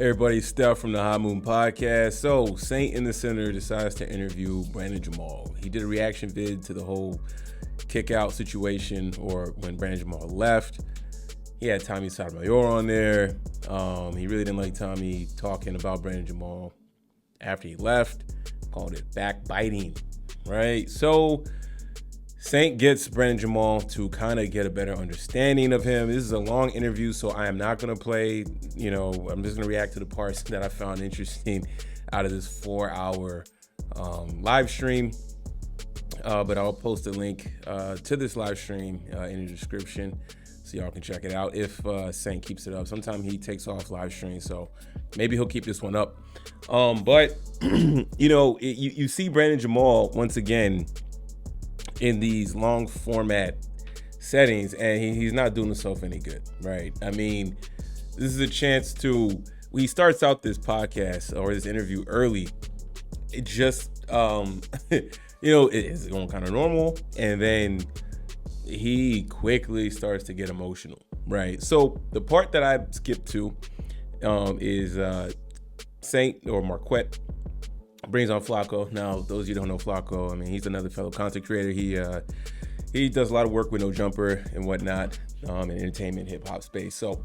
Everybody, Steph from the High Moon Podcast. So, Saint in the Center decides to interview Brandon Jamal. He did a reaction vid to the whole kick out situation, or when Brandon Jamal left. He had Tommy Sotomayor on there. He really didn't like Tommy talking about Brandon Jamal after he left. Called it backbiting, right? So, Saint gets Brandon Jamal to kind of get a better understanding of him. This is a long interview, so I am not going to play, I'm just going to react to the parts that I found interesting out of this 4-hour live stream. But I'll post a link to this live stream in the description so y'all can check it out if Saint keeps it up. Sometimes he takes off live stream, so maybe he'll keep this one up. But, you see Brandon Jamal once again in these long format settings, and he's not doing himself any good, right? I mean, this is a chance to, he starts out this podcast or this interview early. It just, it is going kind of normal, and then he quickly starts to get emotional, right? So the part that I skipped to is Saint or Marquette brings on Flakko. Now, those of you who don't know Flakko, I mean, he's another fellow content creator. He does a lot of work with No Jumper and whatnot in entertainment, hip hop space. So,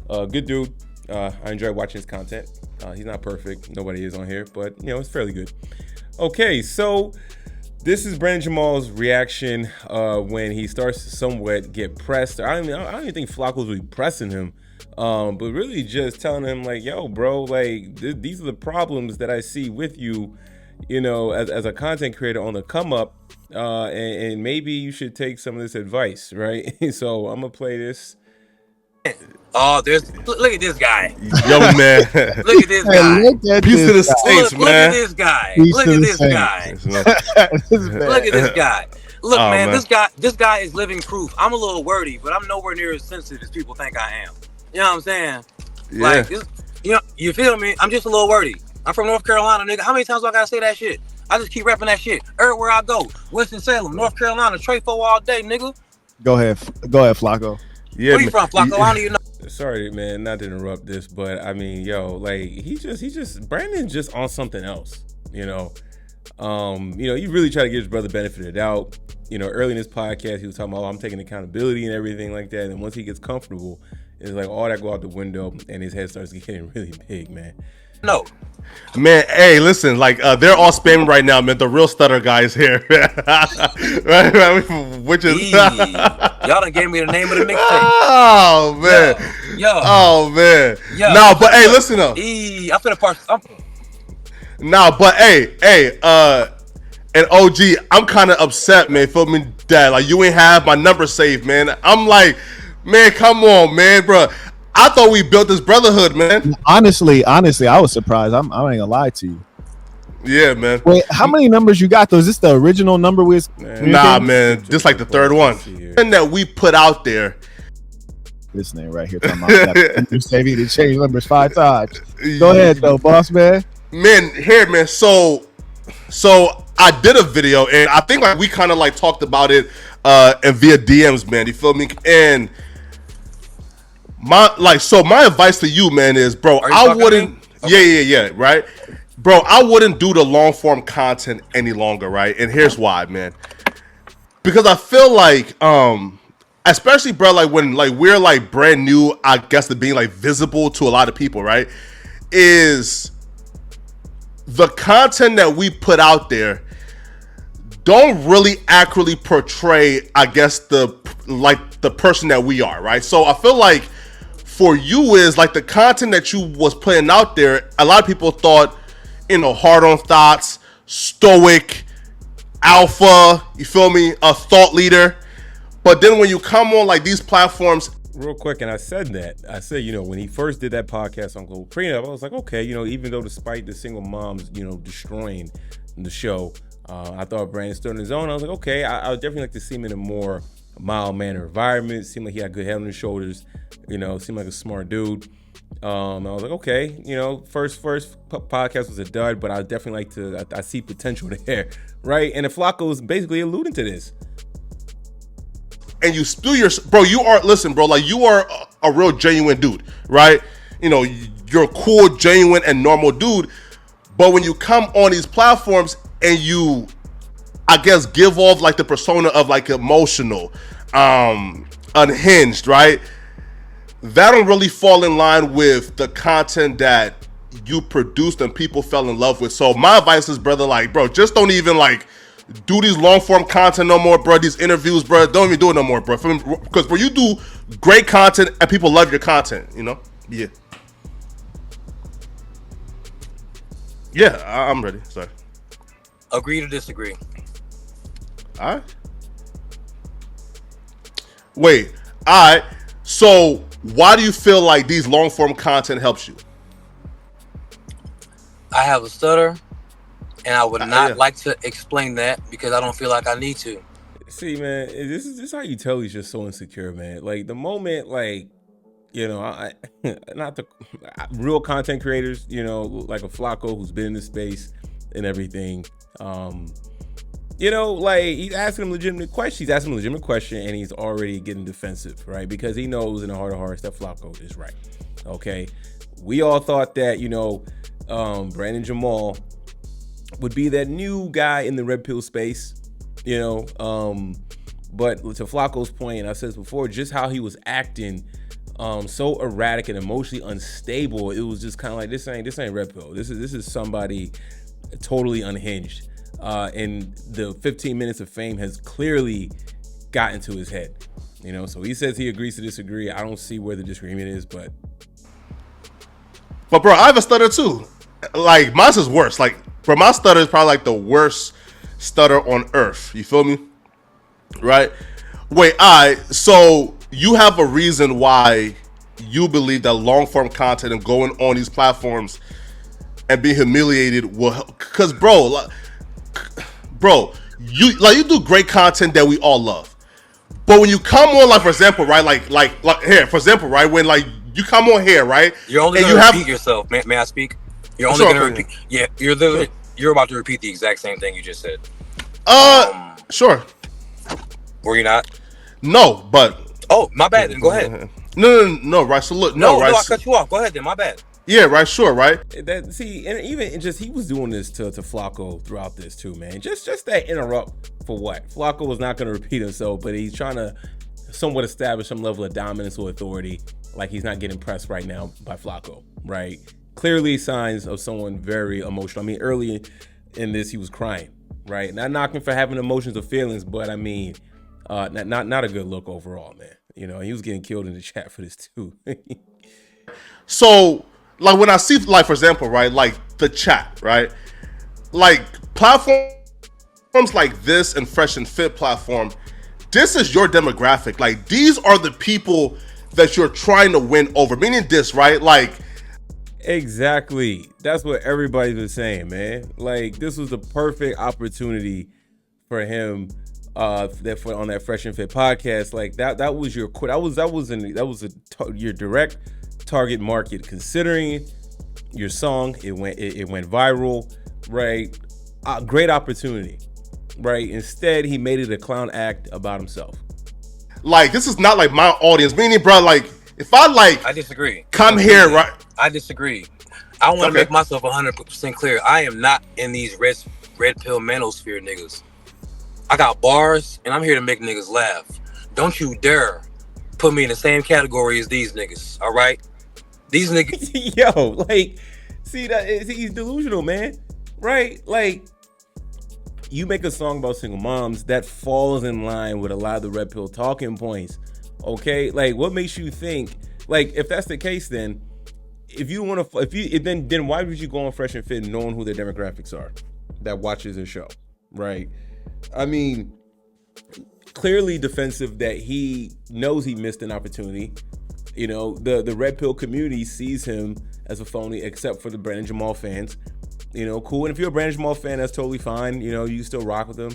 good dude. I enjoy watching his content. He's not perfect. Nobody is on here, but it's fairly good. Okay, so this is Brandon Jamal's reaction when he starts to somewhat get pressed. I don't even think Flakko's really pressing him. But really just telling him like, yo, bro, like these are the problems that I see with you, as a content creator on the come up, and maybe you should take some of this advice, right? So I'm gonna play this. Oh, look at this guy. Yo, man. Look at this guy. Peace to the Saints, man. Look at this guy. Look at this guy. Look at this guy. Look, man, this guy is living proof. I'm a little wordy, but I'm nowhere near as sensitive as people think I am. You know what I'm saying? Yeah. Like, you feel me? I'm just a little wordy. I'm from North Carolina, nigga. How many times do I gotta say that shit? I just keep repping that shit everywhere I go. Winston-Salem, North Carolina, Trefo all day, nigga. Go ahead, Flakko. Yeah, where you from, Flakko? I don't even know. Sorry, man, not to interrupt this, but I mean, Brandon just on something else, he really try to give his brother benefit of the doubt. Early in this podcast, he was talking about, I'm taking accountability and everything like that. And once he gets comfortable, it's like all that go out the window and his head starts getting really big, man. No. Man, hey, listen, like they're all spamming right now, man. The real stutter guys here. right? Which is y'all done gave me the name of the mixtape. Oh man. Yo. Oh man. Yo. No, but hey, listen up. I'm finna park. No, but hey, and OG, I'm kind of upset, man. Feel me, Dad? Like you ain't have my number saved, man. I'm like, man, come on, man, bro. I thought we built this brotherhood, man. Honestly, I was surprised. I ain't gonna lie to you. Yeah, man. Wait, how many numbers you got though? Is this the original number with? Nah, man. Just like the third one. And that we put out there. This name right here talking about that. You say me to change numbers 5 times. Go ahead though, boss man. Man, here, man. So I did a video, and I think like we kind of like talked about it and via DMs, man. You feel me? And my advice to you, man, is, bro, I wouldn't. Okay. Yeah, right, bro. I wouldn't do the long form content any longer, right? And here's why, man. Because I feel like, especially, bro, like when like we're like brand new, I guess, to being like visible to a lot of people, right? Is the content that we put out there don't really accurately portray, I guess, the person that we are, right? So I feel like for you is like the content that you was putting out there, a lot of people thought, hard on thoughts, stoic, alpha, you feel me, a thought leader. But then when you come on like these platforms, real quick, and I said, when he first did that podcast on Global Prenup, I was like, okay, even though despite the single moms, destroying the show, I thought Brandon stood on his own. I was like, okay, I would definitely like to see him in a more mild-mannered environment. Seemed like he had good head on his shoulders. Seemed like a smart dude. I was like, okay, first podcast was a dud, but I definitely I see potential there, right? And the Flakko is basically alluding to this. And you spill your, bro, you are, listen, bro, like you are a real genuine dude, right? you're a cool, genuine, and normal dude. But when you come on these platforms and you, I guess, give off like the persona of like emotional, unhinged, right? That don't really fall in line with the content that you produced and people fell in love with. So my advice is, brother, like, bro, just don't even like do these long form content no more, bro. These interviews, bro, don't even do it no more, bro. Because bro, you do great content and people love your content, you know? Yeah. Yeah, I'm ready. Sorry. Agree to disagree. All right. Wait. All right. So why do you feel like these long form content helps you? I have a stutter, and I would not like to explain that because I don't feel like I need to. See, man, this is how you tell he's just so insecure, man. Like the moment, like, you know, not the real content creators, you know, like a Flakko who's been in this space and everything. You know, like he's asking him legitimate questions. He's asking him a legitimate question, and he's already getting defensive, right? Because he knows in the heart of hearts that Flakko is right. Okay, we all thought that, you know, Brandon Jamal would be that new guy in the red pill space, you know. But to Flakko's point, and I said this before, just how he was acting, so erratic and emotionally unstable. It was just kind of like this ain't red pill. This is somebody totally unhinged. And the 15 minutes of fame has clearly gotten to his head, you know. So he says he agrees to disagree. I don't see where the disagreement is, but bro, I have a stutter too. Like mine is worse. Like, bro, my stutter is probably like the worst stutter on earth. You feel me? Right? Wait, so you have a reason why you believe that long form content and going on these platforms and being humiliated will help? Because bro, you do great content that we all love. But when you come on, like for example, right, like here, for example, right, when like you come on here, right, you're only going to repeat yourself. May I speak? You're only going to repeat. Yeah, you're about to repeat the exact same thing you just said. Sure. Were you not? No, but oh, my bad. Then go ahead. No, right. So look, no, right. No, I cut you off. Go ahead, then. My bad. Yeah, right. Sure, right. See, and even just he was doing this to Flakko throughout this too, man. Just that interrupt for what? Flakko was not going to repeat himself, but he's trying to somewhat establish some level of dominance or authority. Like he's not getting pressed right now by Flakko, right? Clearly signs of someone very emotional. I mean, early in this, he was crying, right? Not knocking for having emotions or feelings, but I mean, not a good look overall, man. You know, he was getting killed in the chat for this too. So, like when I see, like for example, right, like the chat, right, like platforms like this and FreshandFit platform, this is your demographic. Like these are the people that you're trying to win over. Meaning this, right, like. Exactly. That's what everybody's been saying, man. Like this was the perfect opportunity for him. On that FreshandFit podcast, like that was your your direct target market. Considering your song, it went viral, right? Great opportunity, right? Instead, he made it a clown act about himself. Like this is not like my audience. Meaning, bro, like if I disagree. Come here, right? I disagree. I want to make myself 100% clear. I am not in these red pill manosphere niggas. I got bars, and I'm here to make niggas laugh. Don't you dare put me in the same category as these niggas, all right? These niggas... Yo, like, see, he's delusional, man, right? Like, you make a song about single moms, that falls in line with a lot of the red pill talking points, okay? Like, what makes you think... Like, if that's the case, then, then why would you go on FreshandFit knowing who their demographics are that watches their show, right? I mean, clearly defensive that he knows he missed an opportunity. You know, the red pill community sees him as a phony, except for the Brandon Jamal fans. You know, cool. And if you're a Brandon Jamal fan, that's totally fine. You know, you still rock with him.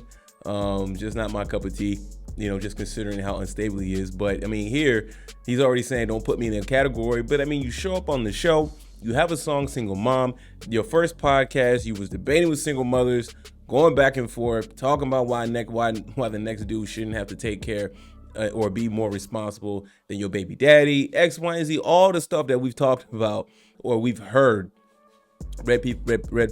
Just not my cup of tea. You know, just considering how unstable he is. But I mean, here he's already saying, "Don't put me in a category." But I mean, you show up on the show, you have a song, "Single Mom." Your first podcast, you was debating with single mothers. Going back and forth, talking about why the next dude shouldn't have to take care or be more responsible than your baby daddy, X, Y, and Z, all the stuff that we've talked about or we've heard red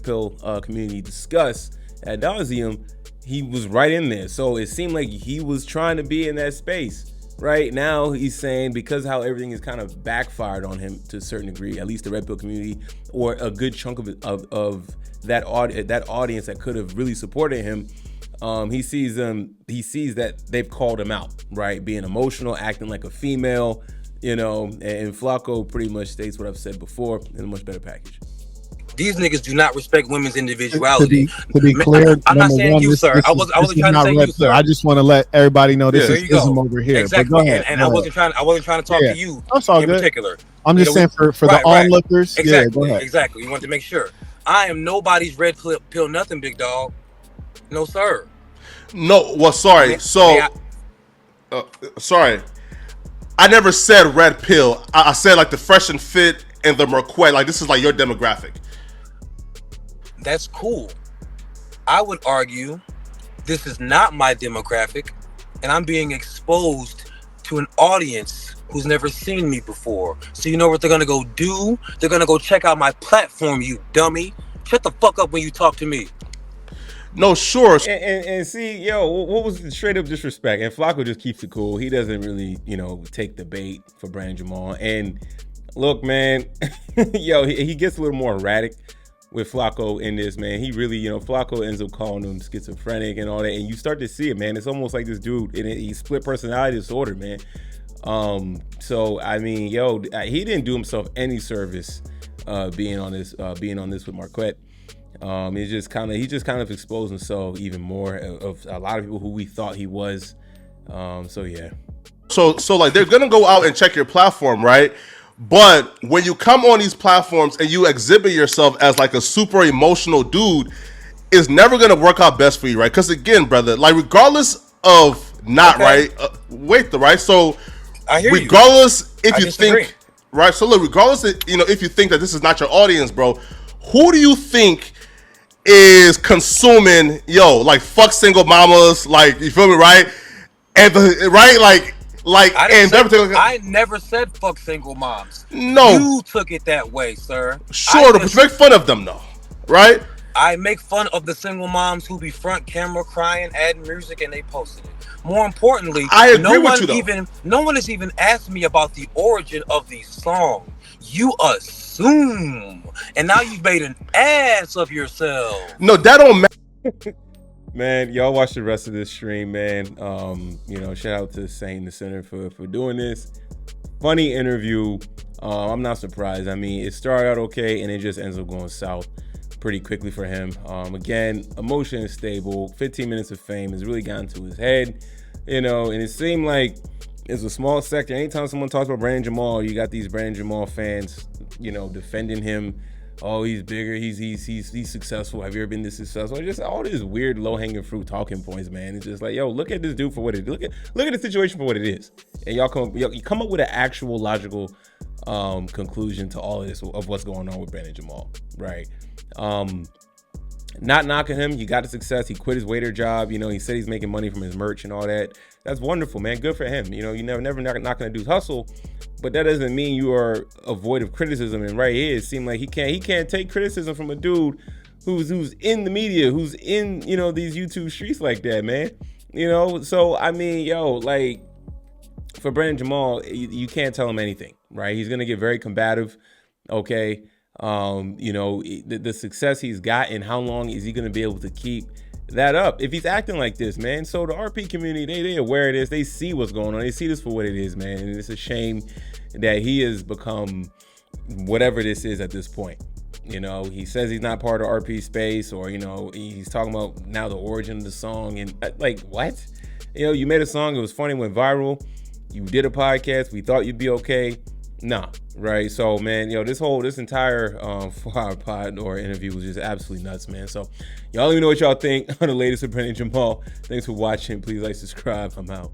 pill community discuss ad nauseum. He was right in there. So it seemed like he was trying to be in that space. Right now, he's saying because how everything is kind of backfired on him to a certain degree, at least the red pill community or a good chunk of that audience that could have really supported him, he sees that they've called him out, right? Being emotional, acting like a female, and Flakko pretty much states what I've said before in a much better package. These niggas do not respect women's individuality. To be clear, I'm not saying you, sir. I wasn't trying to say you, sir. I just want to let everybody know this is ism over here. Exactly. But go ahead. And I wasn't trying to talk to you in particular. I'm just saying for the onlookers. Exactly. Yeah, go ahead. Exactly. You want to make sure. I am nobody's red pill nothing, big dog. No, sir. No. Well, sorry. Sorry. I never said red pill. I said like the Fresh and Fit and the Merquette. Like this is like your demographic. That's cool. I would argue this is not my demographic, and I'm being exposed to an audience who's never seen me before. So you know what they're gonna go do? They're gonna go check out my platform, you dummy. Shut the fuck up when you talk to me. No, sure. And see, what was the straight up disrespect? And Flakko just keeps it cool. He doesn't really, take the bait for Brandon Jamal. And look, man, he gets a little more erratic with Flakko in this, man. He really, Flakko ends up calling him schizophrenic and all that. And you start to see it, man. It's almost like this dude, and he's split personality disorder, man. So I mean, he didn't do himself any service being on this with Merquette. He just kind of exposed himself even more of a lot of people who we thought he was. So yeah. So like they're gonna go out and check your platform, right? But when you come on these platforms and you exhibit yourself as like a super emotional dude, it's never gonna work out best for you, right? Because again, brother, like regardless of right. Right. So I hear regardless you. If you think right. So look, regardless of, if you think that this is not your audience, bro, who do you think is consuming like fuck single mamas, like you feel me, right? And I never said fuck single moms. No, you took it that way, sir. Sure, but you make fun of them though, right? I make fun of the single moms who be front camera crying, adding music, and they posted it. More importantly, I agree with you though. No one has even asked me about the origin of these songs. You assume, and now you've made an ass of yourself. No, that don't matter. Man, y'all watch the rest of this stream, man. Shout out to Saint in the Center for doing this. Funny interview. I'm not surprised. I mean, it started out okay, and it just ends up going south pretty quickly for him. Again, emotion is stable. 15 minutes of fame has really gotten to his head, and it seemed like it's a small sector. Anytime someone talks about Brandon Jamal, you got these Brandon Jamal fans, defending him. Oh, he's bigger. He's successful. Have you ever been this successful? Just all this weird low hanging fruit talking points, man. It's just like, look at this dude for what it is. Look at the situation for what it is, and you come up with an actual logical conclusion to all of this of what's going on with Brandon Jamal, right? Not knocking him. You got the success. He quit his waiter job. He said he's making money from his merch and all that. That's wonderful, man. Good for him. You never knocking a dude's hustle, but that doesn't mean you are void of criticism. And right here, it seemed like he can't take criticism from a dude who's in the media, who's in these YouTube streets like that, man. So I mean, like for Brandon Jamal, you can't tell him anything, right? He's gonna get very combative. Okay. The success he's gotten, how long is he going to be able to keep that up if he's acting like this, man? So the RP community, they aware of this. They see what's going on. They see this for what it is, man. And it's a shame that he has become whatever this is at this point. He says he's not part of RP space, or, he's talking about now the origin of the song. And like, what? You made a song. It was funny, went viral. You did a podcast. We thought you'd be okay. Nah, right? So, man, this entire 4-hour pod or interview was just absolutely nuts, man. So, y'all let me know what y'all think on the latest with Brandon Jamal. Thanks for watching. Please like, subscribe. I'm out.